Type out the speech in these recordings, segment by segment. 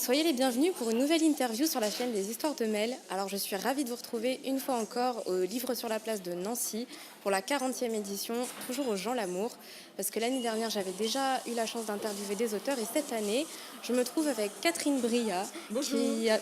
Soyez les bienvenus pour une nouvelle interview sur la chaîne des Histoires de Mel. Alors je suis ravie de vous retrouver une fois encore au Livre sur la place de Nancy pour la 40e édition, toujours au Jean Lamour. Parce que l'année dernière j'avais déjà eu la chance d'interviewer des auteurs et cette année je me trouve avec Catherine Bria. Bonjour.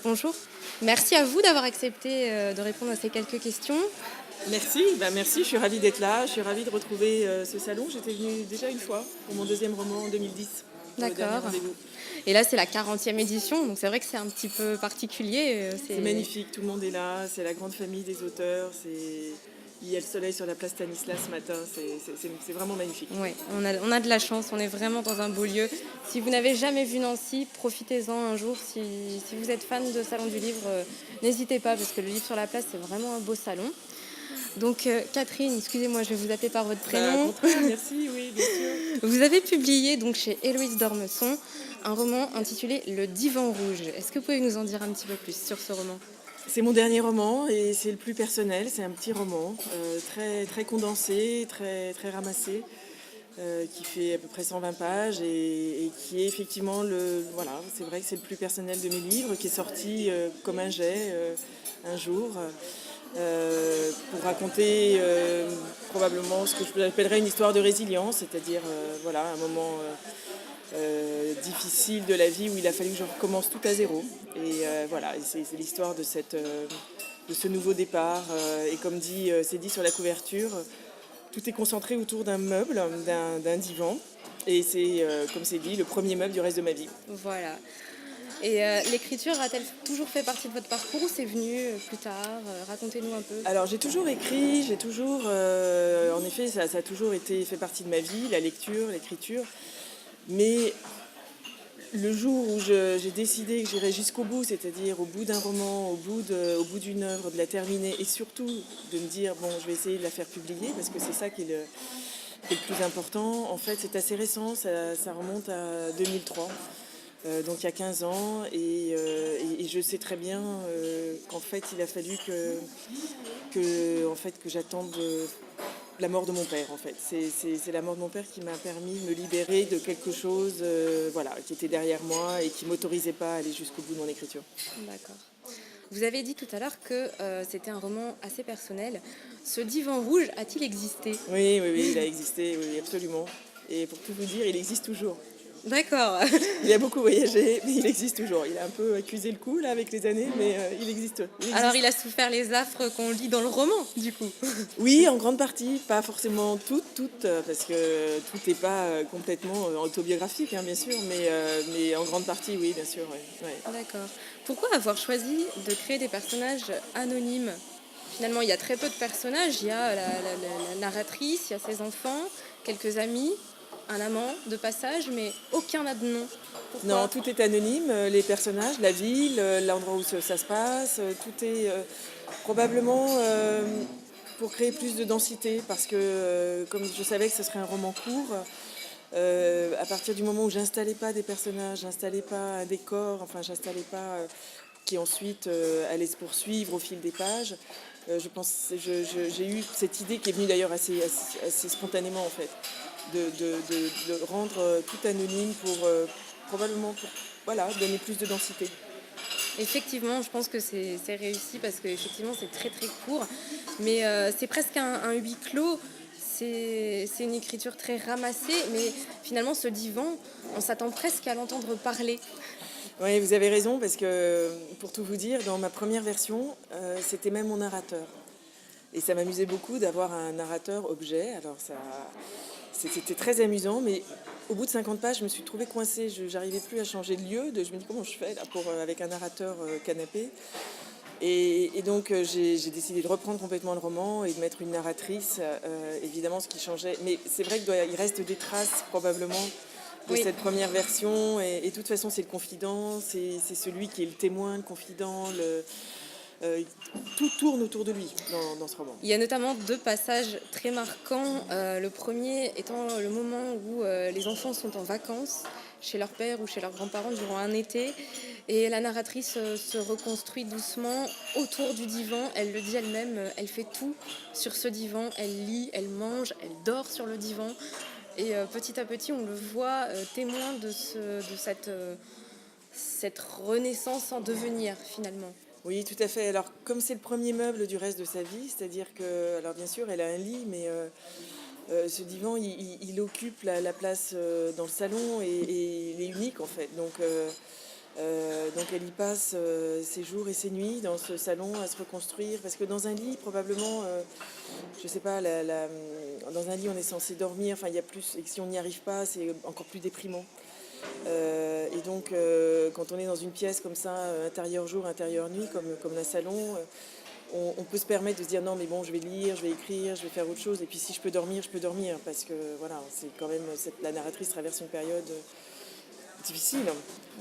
Bonjour, merci à vous d'avoir accepté de répondre à ces quelques questions. Merci, merci, je suis ravie d'être là, je suis ravie de retrouver ce salon. J'étais venue déjà une fois pour mon deuxième roman en 2010, pour le dernier D'accord. rendez-vous. Et là c'est la 40e édition, donc c'est vrai que c'est un petit peu particulier. C'est magnifique, tout le monde est là, c'est la grande famille des auteurs, il y a le soleil sur la place Stanislas ce matin, c'est vraiment magnifique. Oui, on a de la chance, on est vraiment dans un beau lieu. Si vous n'avez jamais vu Nancy, profitez-en un jour. Si vous êtes fan de Salon du Livre, n'hésitez pas parce que le Livre sur la place, c'est vraiment un beau salon. Donc Catherine, excusez-moi, je vais vous appeler par votre prénom. Au contraire, merci, oui, bien sûr. Vous avez publié donc chez Héloïse d'Ormesson un roman intitulé Le Divan Rouge. Est-ce que vous pouvez nous en dire un petit peu plus sur ce roman ? C'est mon dernier roman et c'est le plus personnel, c'est un petit roman très, très condensé, très, très ramassé. Qui fait à peu près 120 pages et qui est effectivement c'est vrai que c'est le plus personnel de mes livres, qui est sorti comme un jet un jour pour raconter probablement ce que j'appellerais une histoire de résilience, c'est-à-dire un moment difficile de la vie où il a fallu que je recommence tout à zéro. Et c'est l'histoire de ce nouveau départ. Et comme c'est dit sur la couverture, tout est concentré autour d'un meuble, d'un divan. Et c'est, comme c'est dit, le premier meuble du reste de ma vie. Voilà. Et l'écriture a-t-elle toujours fait partie de votre parcours ou c'est venu plus tard ? Racontez-nous un peu. Alors j'ai toujours écrit, en effet, ça a toujours fait partie de ma vie, la lecture, l'écriture. Mais le jour où j'ai décidé que j'irais jusqu'au bout, c'est-à-dire au bout d'un roman, au bout d'une œuvre, de la terminer, et surtout de me dire, bon, je vais essayer de la faire publier, parce que c'est ça qui est le plus important. En fait, c'est assez récent, ça remonte à 2003, donc il y a 15 ans, et je sais très bien qu'en fait, il a fallu que j'attende la mort de mon père, en fait. C'est la mort de mon père qui m'a permis de me libérer de quelque chose qui était derrière moi et qui ne m'autorisait pas à aller jusqu'au bout de mon écriture. D'accord. Vous avez dit tout à l'heure que c'était un roman assez personnel. Ce divan rouge a-t-il existé ? Oui, il a existé, oui, absolument. Et pour tout vous dire, il existe toujours. D'accord. Il a beaucoup voyagé, mais il existe toujours. Il a un peu accusé le coup là avec les années, mais il existe. Alors il a souffert les affres qu'on lit dans le roman, du coup. Oui, en grande partie, pas forcément toutes, parce que tout n'est pas complètement autobiographique, hein, bien sûr, mais en grande partie, oui, bien sûr. Ouais. D'accord. Pourquoi avoir choisi de créer des personnages anonymes ? Finalement, il y a très peu de personnages. Il y a la narratrice, il y a ses enfants, quelques amis, un amant de passage, mais aucun n'a de nom. Pourquoi ? Non, tout est anonyme, les personnages, la ville, l'endroit où ça se passe, tout est probablement pour créer plus de densité, parce que comme je savais que ce serait un roman court, à partir du moment où j'installais pas des personnages, j'installais pas un décor, j'installais pas qui ensuite allait se poursuivre au fil des pages, j'ai eu cette idée qui est venue d'ailleurs assez spontanément en fait, de rendre tout anonyme pour donner plus de densité. Effectivement, je pense que c'est réussi parce que effectivement c'est très très court, mais c'est presque un huis clos. C'est une écriture très ramassée, mais finalement ce divan, on s'attend presque à l'entendre parler. Oui, vous avez raison, parce que pour tout vous dire, dans ma première version, c'était même mon narrateur. Et ça m'amusait beaucoup d'avoir un narrateur objet. Alors c'était très amusant, mais au bout de 50 pages, je me suis trouvée coincée. Je n'arrivais plus à changer de lieu. Je me dis comment je fais là avec un narrateur canapé. Et donc j'ai décidé de reprendre complètement le roman et de mettre une narratrice, évidemment ce qui changeait. Mais c'est vrai qu'il reste des traces probablement de cette première version. Et de toute façon, c'est le confident, c'est celui qui est le témoin, le confident, tout tourne autour de lui dans ce roman. Il y a notamment deux passages très marquants. Le premier étant le moment où les enfants sont en vacances chez leur père ou chez leurs grands-parents durant un été. Et la narratrice se reconstruit doucement autour du divan. Elle le dit elle-même, elle fait tout sur ce divan. Elle lit, elle mange, elle dort sur le divan. Et petit à petit, on le voit témoin de cette cette renaissance en devenir finalement. Oui, tout à fait. Alors, comme c'est le premier meuble du reste de sa vie, c'est-à-dire que, alors bien sûr, elle a un lit, mais ce divan, il occupe la place dans le salon et il est unique en fait. Donc elle y passe ses jours et ses nuits dans ce salon à se reconstruire. Parce que dans un lit, probablement, je sais pas, dans un lit on est censé dormir, enfin il y a plus, et si on n'y arrive pas, c'est encore plus déprimant. Et donc quand on est dans une pièce comme ça, intérieur jour, intérieur nuit, comme un salon, on peut se permettre de se dire non mais bon je vais lire, je vais écrire, je vais faire autre chose. Et puis si je peux dormir, je peux dormir. Parce que voilà, c'est quand même, la narratrice traverse une période difficile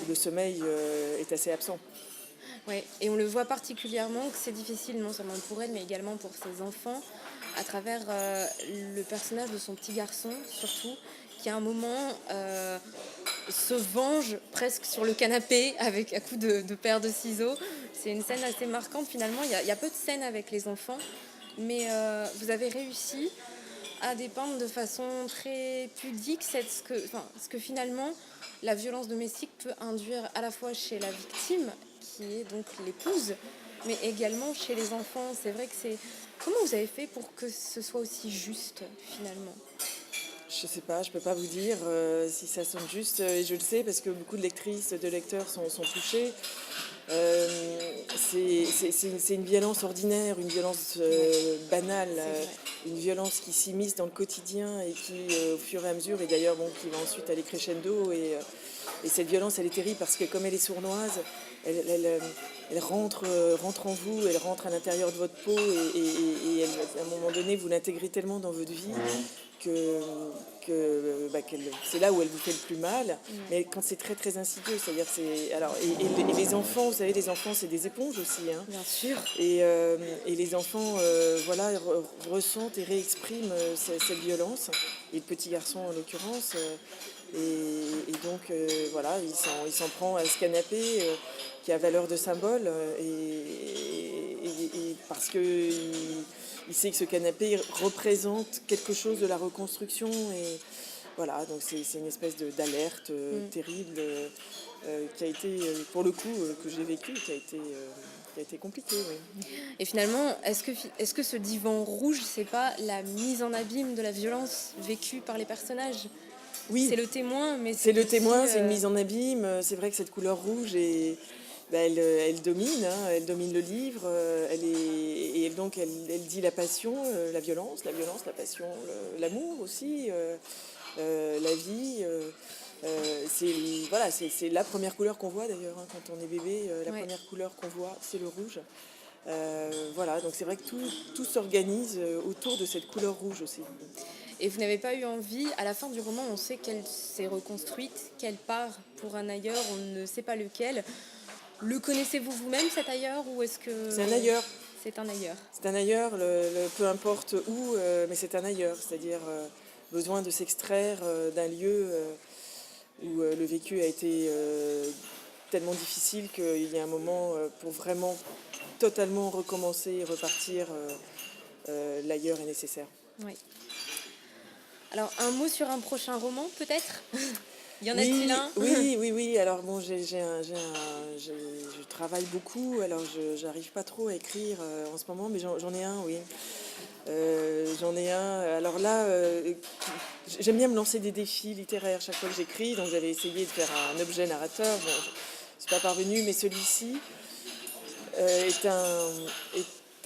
où le sommeil est assez absent. Ouais, et on le voit particulièrement que c'est difficile non seulement pour elle mais également pour ses enfants à travers le personnage de son petit garçon surtout qui à un moment se venge presque sur le canapé avec un coup de paire de ciseaux. C'est une scène assez marquante finalement. Il y a peu de scènes avec les enfants, mais vous avez réussi à dépeindre de façon très pudique ce que finalement la violence domestique peut induire à la fois chez la victime, qui est donc l'épouse, mais également chez les enfants. C'est vrai que c'est... Comment vous avez fait pour que ce soit aussi juste finalement? Je sais pas, je peux pas vous dire si ça sonne juste. Et je le sais parce que beaucoup de lectrices, de lecteurs sont touchés. C'est une violence ordinaire, une violence banale, une violence qui s'immisce dans le quotidien et qui, au fur et à mesure, et d'ailleurs bon, qui va ensuite aller crescendo. Et cette violence, elle est terrible parce que comme elle est sournoise, elle rentre en vous, elle rentre à l'intérieur de votre peau et à un moment donné, vous l'intégrez tellement dans votre vie que, c'est là où elle vous fait le plus mal. Mais quand c'est très très insidieux, c'est-à-dire et les enfants, vous savez, les enfants c'est des éponges aussi. Hein. Bien sûr. Et les enfants, voilà, ressentent et réexpriment cette violence. Et le petit garçon en l'occurrence. Et donc voilà, il s'en prend à ce canapé qui a valeur de symbole et parce que il sait que ce canapé représente quelque chose de la reconstruction et voilà, donc c'est une espèce d'alerte terrible qui a été, pour le coup, que j'ai vécu, qui a été compliqué. Oui. Et finalement, est-ce que ce divan rouge, c'est pas la mise en abîme de la violence vécue par les personnages? Oui, c'est le témoin, mais c'est le aussi, témoin, c'est une mise en abîme. C'est vrai que cette couleur rouge elle domine, hein, elle domine le livre. Donc elle dit la passion, la violence, la passion, l'amour aussi, la vie. C'est la première couleur qu'on voit d'ailleurs hein, quand on est bébé. Première couleur qu'on voit, c'est le rouge. Voilà, donc c'est vrai que tout s'organise autour de cette couleur rouge aussi. Et vous n'avez pas eu envie, à la fin du roman, on sait qu'elle s'est reconstruite, qu'elle part pour un ailleurs, on ne sait pas lequel. Le connaissez-vous vous-même cet ailleurs ou est-ce que... C'est un ailleurs. C'est un ailleurs. C'est un ailleurs, peu importe où, mais c'est un ailleurs. C'est-à-dire besoin de s'extraire d'un lieu où le vécu a été tellement difficile qu'il y a un moment pour vraiment totalement recommencer et repartir, l'ailleurs est nécessaire. Oui. Alors, un mot sur un prochain roman, peut-être? Y en Oui, a-t-il un? oui. Alors bon, je travaille beaucoup, alors je n'arrive pas trop à écrire en ce moment, mais j'en ai un, oui. J'en ai un. Alors là, j'aime bien me lancer des défis littéraires chaque fois que j'écris, donc j'avais essayé de faire un objet narrateur. Bon, je ne suis pas parvenue, mais celui-ci est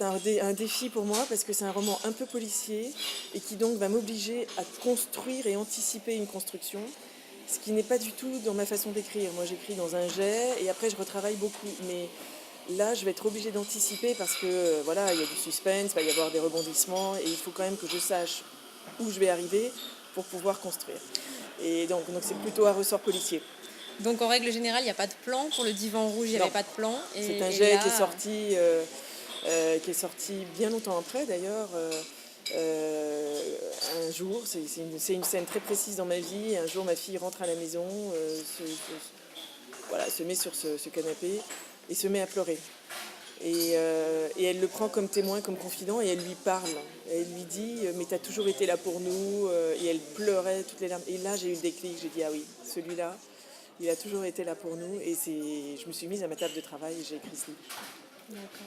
un défi pour moi parce que c'est un roman un peu policier et qui donc va m'obliger à construire et anticiper une construction, ce qui n'est pas du tout dans ma façon d'écrire. Moi, j'écris dans un jet et après, je retravaille beaucoup. Mais là, je vais être obligée d'anticiper parce que voilà, il y a du suspense, il va y avoir des rebondissements et il faut quand même que je sache où je vais arriver pour pouvoir construire. Et donc c'est plutôt un ressort policier. Donc en règle générale, il n'y a pas de plan. Pour le divan rouge, il n'y avait pas de plan. C'est un jet qui est sorti bien longtemps après d'ailleurs. Un jour, c'est une scène très précise dans ma vie. Un jour, ma fille rentre à la maison, se met sur ce canapé et se met à pleurer. Et elle le prend comme témoin, comme confident, et elle lui parle. Et elle lui dit « mais t'as toujours été là pour nous ». Et elle pleurait toutes les larmes. Et là, j'ai eu le déclic, j'ai dit « ah oui, celui-là, Il a toujours été là pour nous et je me suis mise à ma table de travail et j'ai écrit ce livre. D'accord.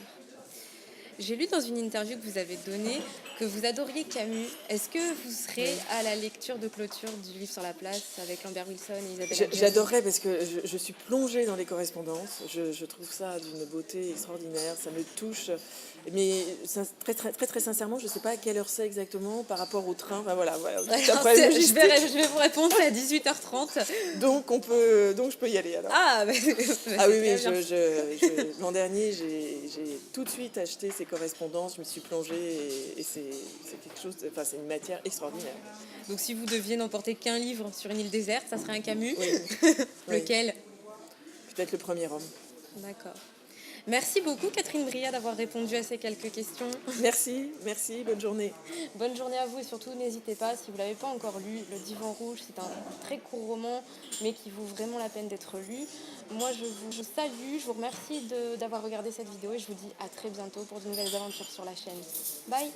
J'ai lu dans une interview que vous avez donnée que vous adoriez Camus. Est-ce que vous serez Oui. à la lecture de clôture du livre sur la place avec Lambert Wilson et Isabelle Adjani? J'adorerais parce que je suis plongée dans les correspondances. Je trouve ça d'une beauté extraordinaire. Ça me touche. Mais très sincèrement, je ne sais pas à quelle heure c'est exactement par rapport au train. Enfin, voilà. Alors, je vais vous répondre, c'est à 18h30. Donc je peux y aller alors. Ah, bah, Ah oui, c'est très bien. l'an dernier, j'ai tout de suite acheté ces correspondances. Je me suis plongée et c'est quelque chose. Enfin, c'est une matière extraordinaire. Donc si vous deviez n'emporter qu'un livre sur une île déserte, ça serait un Camus. Oui. Lequel? Peut-être Le Premier Homme. D'accord. Merci beaucoup Catherine Bria d'avoir répondu à ces quelques questions. Merci, bonne journée. Bonne journée à vous et surtout n'hésitez pas, si vous ne l'avez pas encore lu, Le Divan Rouge, c'est un très court roman mais qui vaut vraiment la peine d'être lu. Moi je vous salue, je vous remercie d'avoir regardé cette vidéo et je vous dis à très bientôt pour de nouvelles aventures sur la chaîne. Bye.